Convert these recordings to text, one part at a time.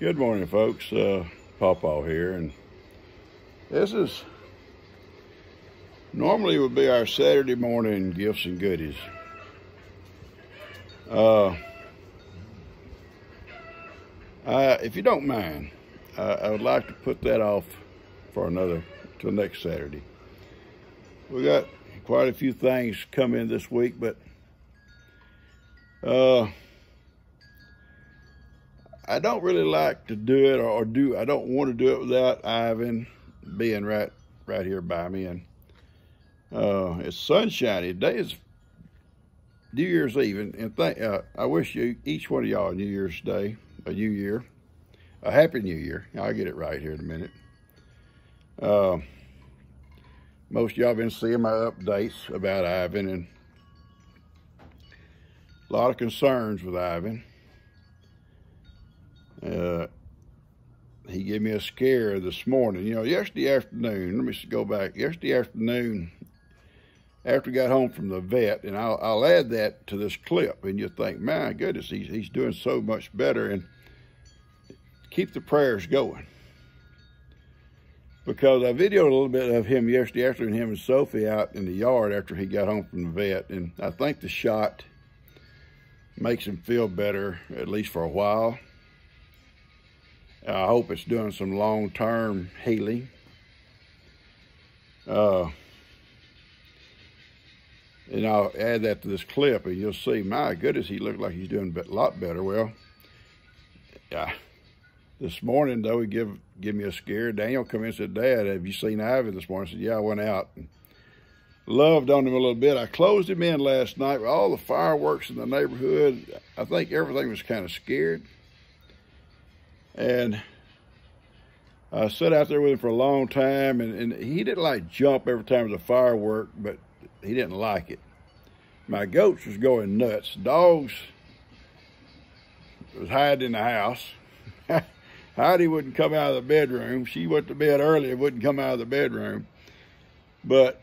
Good morning, folks. Pawpaw here, and this is normally would be our Saturday morning gifts and goodies. If you don't mind, I would like to put that off for till next Saturday. We got quite a few things come in this week, but I don't really like to do it, I don't want to do it without Ivan being right here by me. And it's sunshiny. Today is New Year's Eve, and I wish each one of y'all New Year's Day, a new year, a happy new year. I'll get it right here in a minute. Most of y'all been seeing my updates about Ivan, and a lot of concerns with Ivan. He gave me a scare this morning. You know, yesterday afternoon, let me go back. Yesterday afternoon, after we got home from the vet, and I'll add that to this clip, and you'll think, my goodness, he's doing so much better. And keep the prayers going, because I videoed a little bit of him yesterday afternoon, him and Sophie out in the yard after he got home from the vet, and I think the shot makes him feel better, at least for a while. I hope it's doing some long-term healing. And I'll add that to this clip, and you'll see, my goodness, he looked like he's doing a lot better. Well, yeah. This morning, though, he give me a scare. Daniel come in and said, Dad, have you seen Ivan this morning? I said, yeah, I went out and loved on him a little bit. I closed him in last night with all the fireworks in the neighborhood. I think everything was kind of scared. And I sat out there with him for a long time, and he didn't like jump every time there was a firework, but he didn't like it. My goats was going nuts. Dogs was hiding in the house. Heidi wouldn't come out of the bedroom. She went to bed early and wouldn't come out of the bedroom. But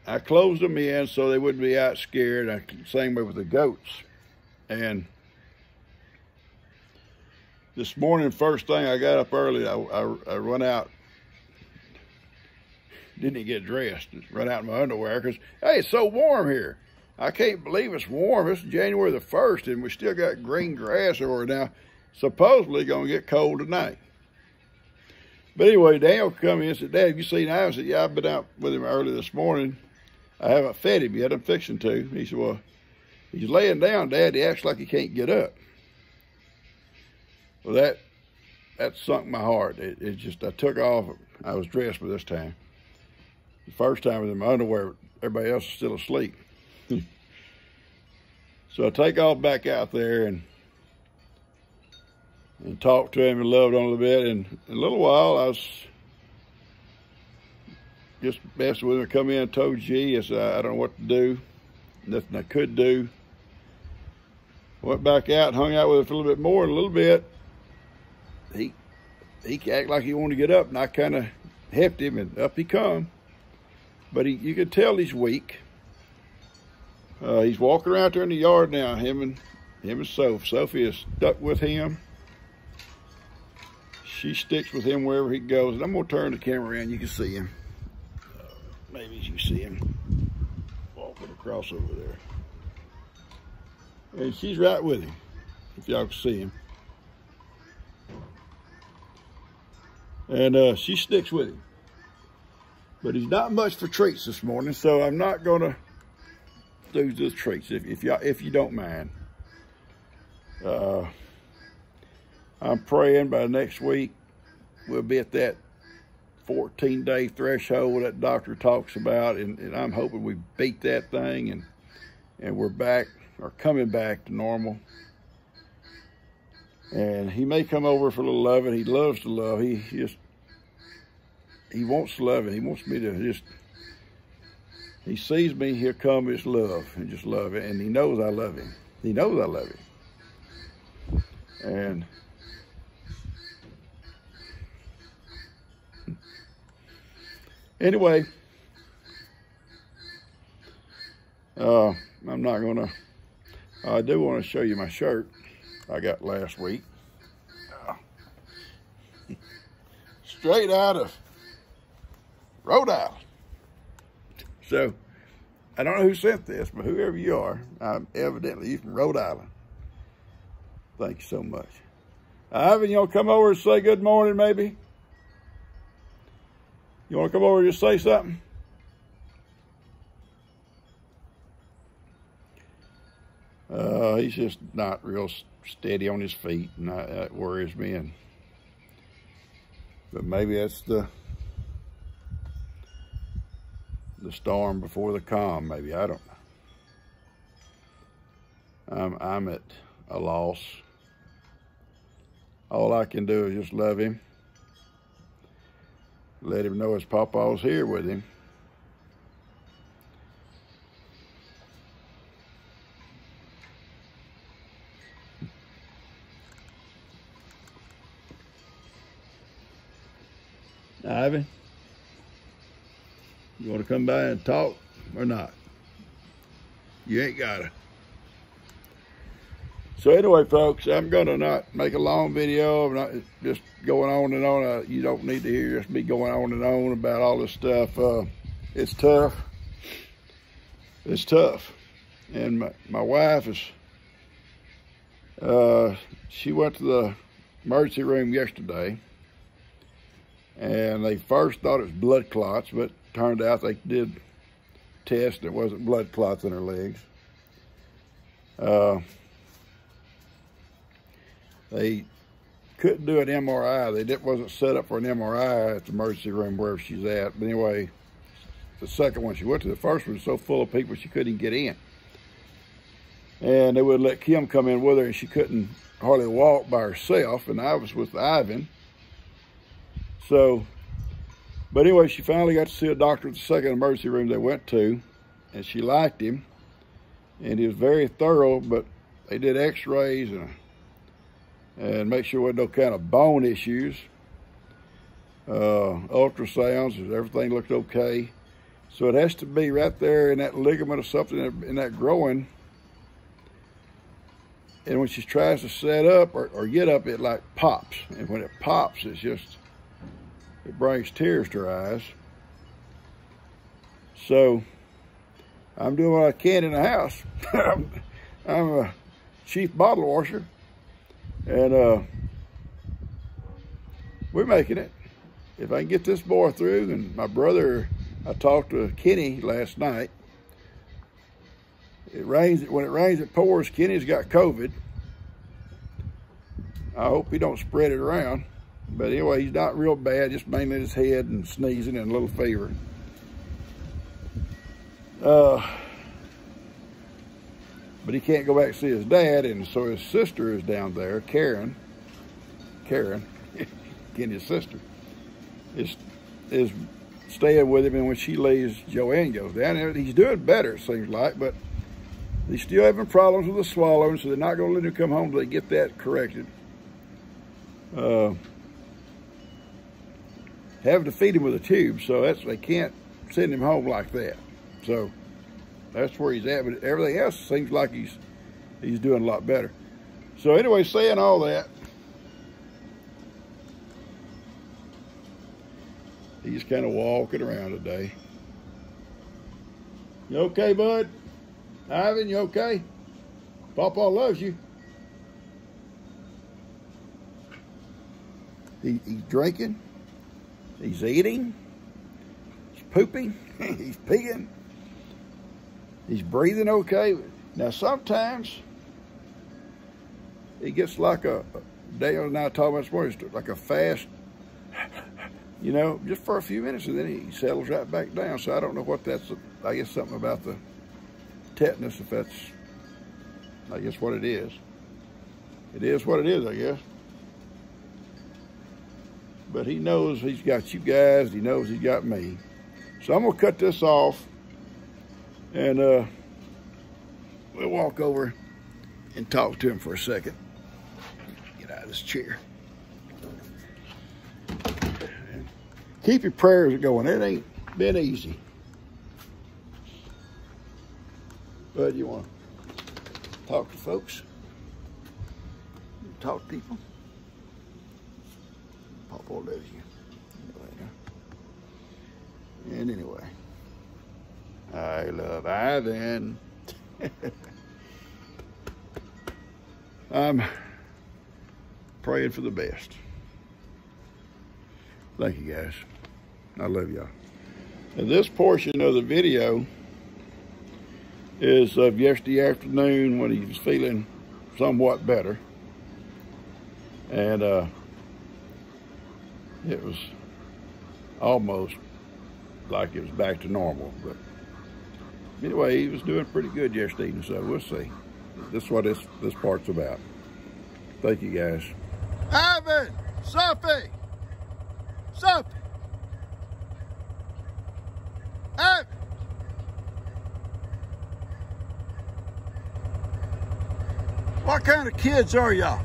I closed them in so they wouldn't be out scared. Same way with the goats. And this morning, first thing, I got up early, I run out, didn't get dressed, run out in my underwear, because, hey, it's so warm here. I can't believe it's warm. It's January the 1st, and we still got green grass over now. Supposedly going to get cold tonight. But anyway, Daniel come in and said, Dad, have you seen Ivan? I said, yeah, I've been out with him early this morning. I haven't fed him yet. I'm fixing to. He said, well, he's laying down, Dad. He acts like he can't get up. Well, that sunk my heart. It just, I took off. I was dressed by this time. The first time I was in my underwear, everybody else was still asleep. So I take off back out there and talked to him and loved on him a little bit. And in a little while, I was just messing with him. I come in and told G, I said, I don't know what to do. Nothing I could do. Went back out and hung out with him for a little bit more. And a little bit, he acted like he wanted to get up, and I kind of helped him, and up he come. But you could tell he's weak. He's walking around there in the yard now, him and Sophie. Sophie is stuck with him. She sticks with him wherever he goes. And I'm going to turn the camera around. You can see him. Maybe you can see him walking across over there. And she's right with him, if y'all can see him. And she sticks with him. But he's not much for treats this morning, so I'm not going to do the treats, if you don't mind. I'm praying by next week we'll be at that 14-day threshold that doctor talks about, and I'm hoping we beat that thing and we're back, or coming back to normal. And he may come over for a little loving. He loves to love. He wants loving. He wants me to just, he sees me, he'll come with love and just love it. And he knows I love him. He knows I love him. And anyway, I'm not gonna, I do want to show you my shirt I got last week. straight out of Rhode Island. So, I don't know who sent this, but whoever you are, evidently you're from Rhode Island. Thank you so much. Ivan, you want to come over and say good morning, maybe? You want to come over and just say something? He's just not real steady on his feet, and that worries me. But maybe that's the storm before the calm. Maybe, I don't know. I'm at a loss. All I can do is just love him. Let him know his papa's here with him. Ivan, you want to come by and talk or not? You ain't gotta. So anyway, folks, I'm gonna not make a long video. I'm not just going on and on. You don't need to hear just me going on and on about all this stuff. It's tough. It's tough. And my wife is, she went to the emergency room yesterday, and they first thought it was blood clots, but turned out they did test. It wasn't blood clots in her legs. They couldn't do an MRI. Wasn't set up for an MRI at the emergency room wherever she's at. But anyway, the second one she went to, the first one was so full of people she couldn't even get in. And they would let Kim come in with her, and she couldn't hardly walk by herself, and I was with Ivan. So, but anyway, she finally got to see a doctor at the second emergency room they went to, and she liked him, and he was very thorough, but they did x-rays and make sure there wasn't no kind of bone issues. Ultrasounds, everything looked okay. So it has to be right there in that ligament or something in that groin. And when she tries to set up or get up, it like pops. And when it pops, it brings tears to her eyes. So I'm doing what I can in the house. I'm a chief bottle washer. And we're making it. If I can get this boy through, and my brother, I talked to Kenny last night. When it rains, it pours. Kenny's got COVID. I hope he don't spread it around. But anyway, he's not real bad, just mainly his head and sneezing and a little fever. But he can't go back to see his dad, and so his sister is down there, Karen, Kenny's sister, is staying with him, and when she leaves, Joanne goes down. And he's doing better, it seems like, but he's still having problems with the swallowing, so they're not going to let him come home until they get that corrected. Having to feed him with a tube, so they can't send him home like that. So that's where he's at, but everything else seems like he's doing a lot better. So anyway, saying all that, he's kind of walking around today. You okay, bud? Ivan, you okay? Papa loves you. He's drinking. He's eating. He's pooping. He's peeing. He's breathing okay. Now, sometimes it gets like Dale and I talking about this morning, like a fast, you know, just for a few minutes, and then he settles right back down. So I don't know what that's, I guess something about the tetanus, if that's, I guess, what it is. It is what it is, I guess. But he knows he's got you guys. He knows he's got me. So I'm going to cut this off, and we'll walk over and talk to him for a second. Get out of this chair. And keep your prayers going. It ain't been easy. But you want to talk to folks? Talk to people? Papa loves you. And anyway, I love Ivan. I'm praying for the best. Thank you, guys. I love y'all. And this portion of the video is of yesterday afternoon when he was feeling somewhat better. And it was almost like it was back to normal. But anyway, he was doing pretty good yesterday, and so we'll see. This is what this part's about. Thank you, guys. Ivan! Sophie! Sophie! Ivan! What kind of kids are y'all?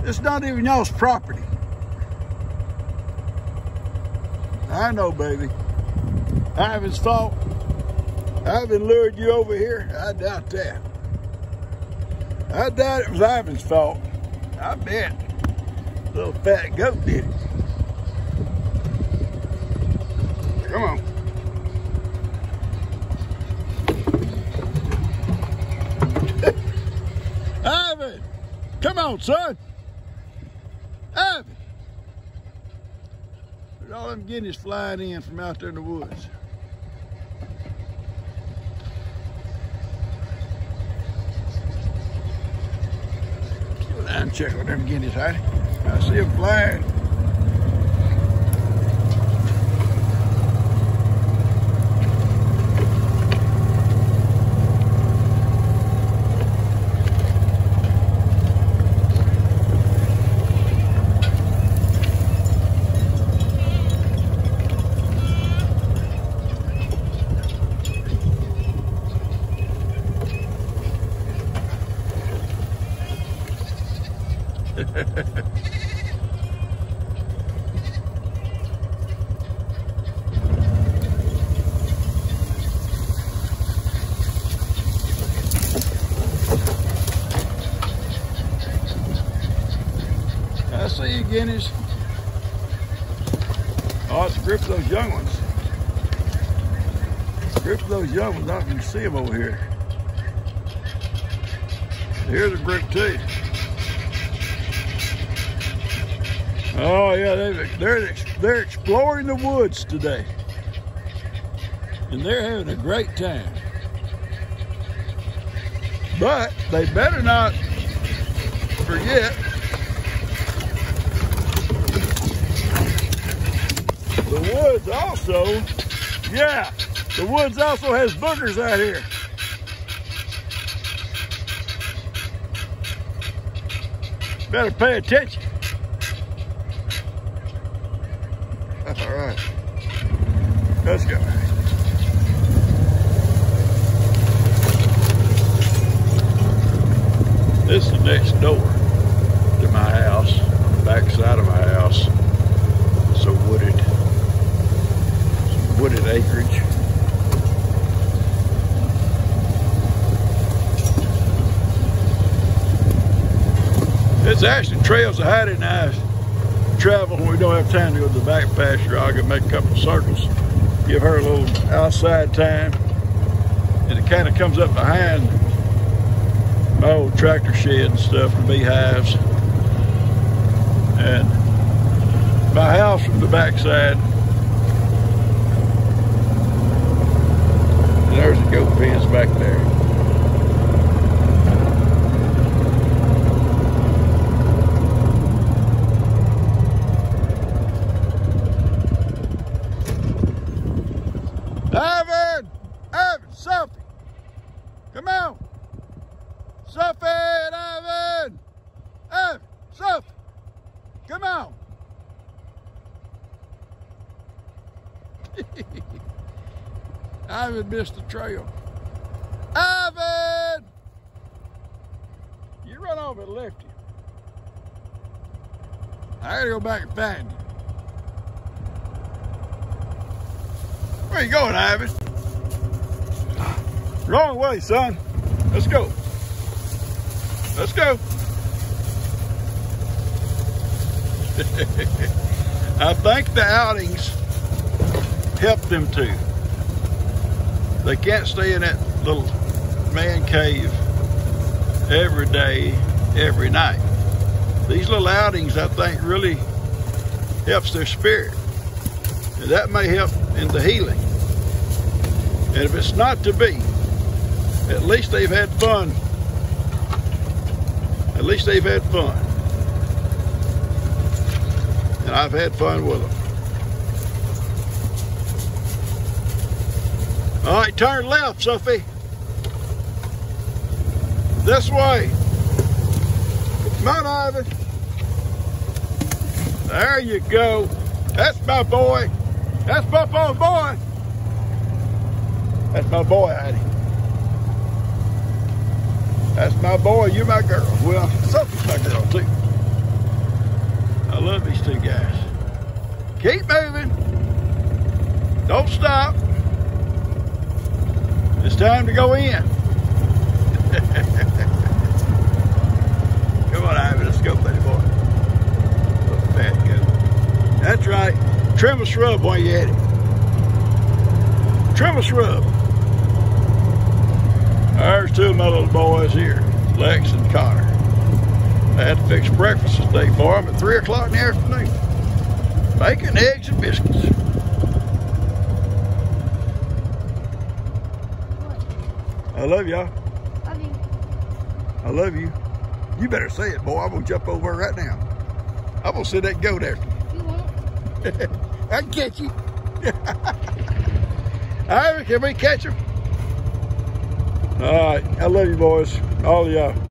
It's not even y'all's property. I know, baby. Ivan's fault. Ivan lured you over here. I doubt that. I doubt it was Ivan's fault. I bet. Little fat goat did it. Come on. Ivan! Come on, son. Ivan! Look at all them guineas flying in from out there in the woods. Go down and check on them guineas, Heidi. I see them flying. I see you, guineas. Oh, it's a group of those young ones. A group of those young ones. I can see them over here. Here's a group too. Oh yeah, they're exploring the woods today, and they're having a great time. But they better not forget the woods also. Yeah, the woods also has boogers out here. Better pay attention. All right, let's go. This is the next door to my house, back side of my house. It's a wooded acreage. It's actually trails that Heidi and I travel when we don't have time to go to the back pasture. I'll go make a couple of circles, give her a little outside time, and it kind of comes up behind my old tractor shed and stuff, the beehives, and my house from the backside. And there's the goat pens back there. Ivan! Ivan! Sophie! Come on! Sophie and Ivan! Ivan! Sophie! Come on! Ivan missed the trail. Ivan! You run over and left you. I gotta go back and find you. Where you going, Ivan? Wrong way, son. Let's go. Let's go. I think the outings help them too. They can't stay in that little man cave every day, every night. These little outings, I think, really helps their spirit. And that may help in the healing. And if it's not to be, at least they've had fun. At least they've had fun. And I've had fun with them. All right, turn left, Sophie. This way. Come on, Ivan. There you go. That's my boy. That's my boy. That's my boy, Addie. That's my boy. You're my girl. Well, Sophie's my girl, too. I love these two guys. Keep moving. Don't stop. It's time to go in. Come on, Ivy. Let's go, buddy boy. Little fat goat. That's right. Trim a shrub while you're at it. Trim a shrub. There's two of my little boys here, Lex and Connor. I had to fix breakfast today for them at 3 o'clock in the afternoon. Bacon, eggs, and biscuits. I love y'all. Love you. I love you. You better say it, boy. I'm going to jump over right now. I'm going to send that goat after you. You won't. I can catch you. All right, can we catch him? All right. I love you, boys. All of y'all.